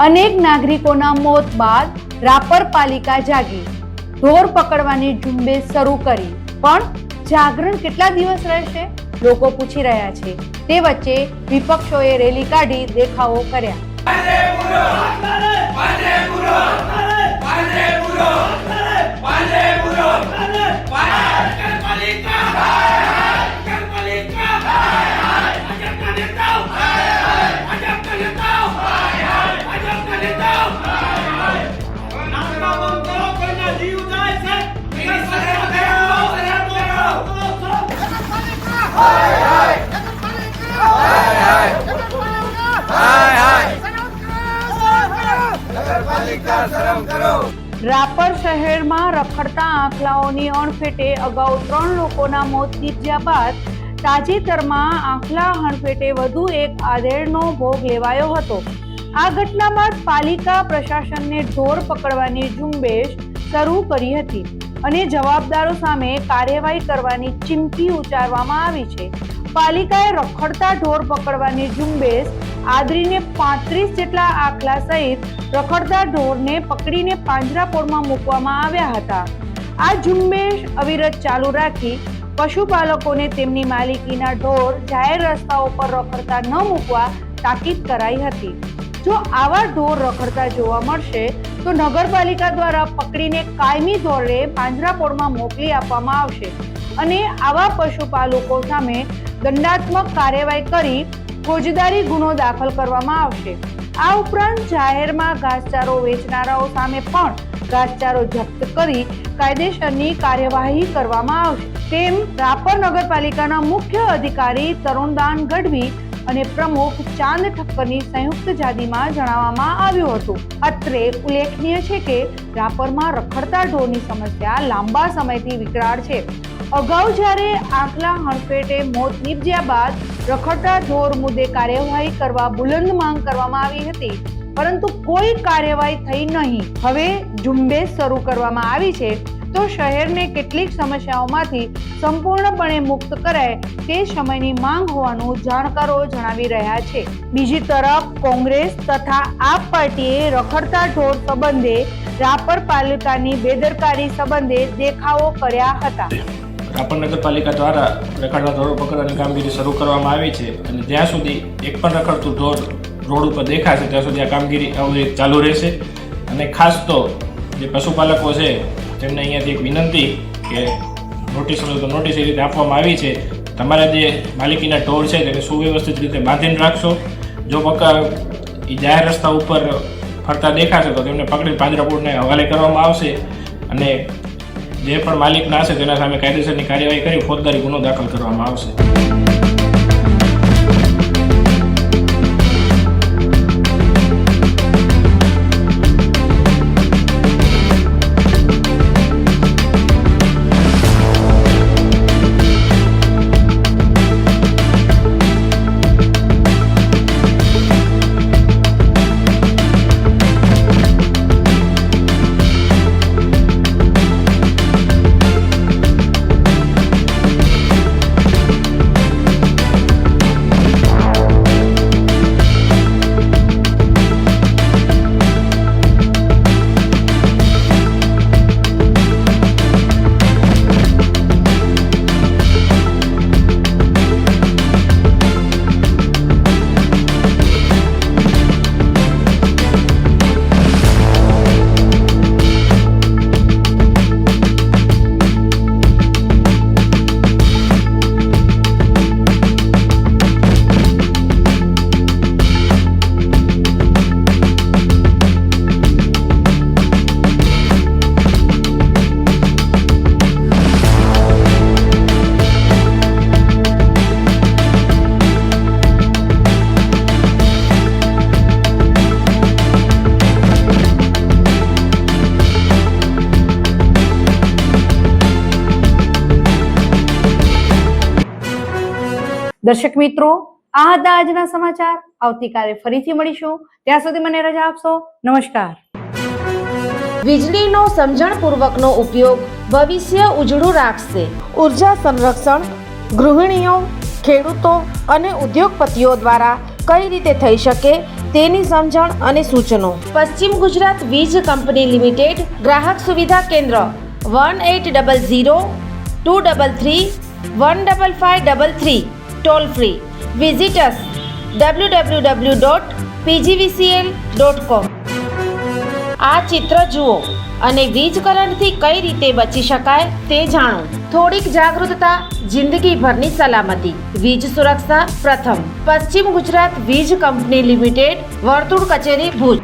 अनेक नागरिकोना मौत बाद रापर पालिका जागी ढोर पकड़वानी झुंबेश शरू करी, पण जागरण केटला दिवस रहेशे लोको पूछी रह्या छे। ते वच्चे विपक्षोए रेली काढी देखावो कर्या। रापर शहर में रखड़ता आंखलाओनी अणफेटे अगाऊ 3 लोकोना मौत निपज्या बाद ताजेतरमां आंखला हणफेटे वधु एक आधेड़नो भोग लेवायो हतो। आ घटना बाद पालिका प्रशासनने ढोर पकड़वानी झुंबेश शरू करी हती અને જવાબદારો સામે કાર્યવાહી કરવાની ચીમકી ઉચ્ચારવામાં આવી છે। પાલિકાએ રખડતા ઢોર પકડવાની ઝુંબેશ આદરીને 35 જેટલા આખલા સહિત રખડતા ઢોરને પકડીને પાંજરાપોળમાં મૂકવામાં આવ્યા હતા। આ ઝુંબેશ અવિરત ચાલુ રાખી પશુપાલકોને તેમની માલિકીના ઢોર જાહેર રસ્તાઓ પર રખડતા ન મૂકવા તાકીદ કરાઈ હતી। જો આવા ઢોર રખડતા જોવા મળશે તો નગરપાલિકા દ્વારા પકડીને કાયમી ધોરણે પાંજરાપોળમાં મોકલી આપવામાં આવશે અને આવા પશુપાલકો સામે દંડાત્મક કાર્યવાહી કરી ફોજદારી ગુનો દાખલ કરવામાં આવશે। આ ઉપરાંત જાહેરમાં ઘાસચારો વેચનારાઓ સામે પણ ઘાસચારો જપ્ત કરી કાયદેસરની કાર્યવાહી કરવામાં આવશે તેમ રાપર નગરપાલિકાના મુખ્ય અધિકારી તરુણદાન ગઢવી અને પ્રમુખ ચાંદ ઠક્કરની સંયુક્ત યાદીમાં જણાવવામાં આવ્યું હતું। અત્રે ઉલ્લેખનીય છે કે રાપરમાં રખડતા ઢોરની સમસ્યા લાંબા સમયથી વિકરાળ છે। અગાઉ જ્યારે આંખલા હણફેટે મોત નીપજ્યા બાદ રખડતા ઢોર મુદ્દે કાર્યવાહી કરવા બુલંદ માંગ કરવામાં આવી હતી, પરંતુ કોઈ કાર્યવાહી થઈ નહીં। હવે ઝુંબેશ શરૂ કરવામાં આવી છે તો શહેરને કેટલીક સમસ્યાઓમાંથી સંપૂર્ણપણે મુક્ત કરાય તે સમયની માંગ હોવાનું જાણકારો જણાવી રહ્યા છે। બીજી તરફ કોંગ્રેસ તથા આપ પાર્ટીએ રખડતા ઢોર સંબંધે રાપર પાલિકાની બેદરકારી સંબંધે દેખાવો કર્યા હતા। રાપર નગરપાલિકા દ્વારા રખડતા ઢોરો પકડવાની કામગીરી શરૂ કરવામાં આવી છે અને જ્યાં સુધી એક પણ રખડતું ઢોર રોડ ઉપર દેખાશે ત્યાં સુધી આ કામગીરી અવિરત ચાલુ રહેશે। અને ખાસ તો જે પશુપાલકો છે તેમને અહીંયાથી એક વિનંતી કે નોટિસ એ રીતે આપવામાં આવી છે, તમારા જે માલિકીના ઢોર છે તેને સુવ્યવસ્થિત રીતે બાંધીને રાખશો। જો એ જાહેર રસ્તા ઉપર ફરતા દેખાશે તો તેમને પકડી પાંજરાપોળને હવાલે કરવામાં આવશે અને જે પણ માલિકના હશે તેના સામે કાયદેસરની કાર્યવાહી કરી ફોજદારી ગુનો દાખલ કરવામાં આવશે। દર્શક મિત્રો, આ હતા આજના સમાચાર। આવતીકાલે ફરીથી મળીશું, ત્યાં સુધી મને રજા આપશો। નમસ્કાર। વીજળીનો સમજણપૂર્વકનો ઉપયોગ ભવિષ્ય ઉજળું રાખશે। ઉર્જા સંરક્ષણ ગૃહિણીઓ, ખેડૂતો અને ઉદ્યોગપતિઓ દ્વારા કઈ રીતે થઈ શકે તેની સમજણ અને સૂચનો. પશ્ચિમ ગુજરાત વીજ કંપની લિમિટેડ ગ્રાહક સુવિધા કેન્દ્ર 1800-233-15533 ટોલ ફ્રી. Visitors www.pgvcl.com. આ ચિત્ર જુઓ અને વીજ કરંટથી કઈ રીતે બચી શકાય તે જાણો. થોડીક જાગૃતતા, જિંદગીભરની સલામતી. વીજ સુરક્ષા પ્રથમ. પશ્ચિમ ગુજરાત વીજ કંપની લિમિટેડ, વર્તુળ કચેરી, ભુજ.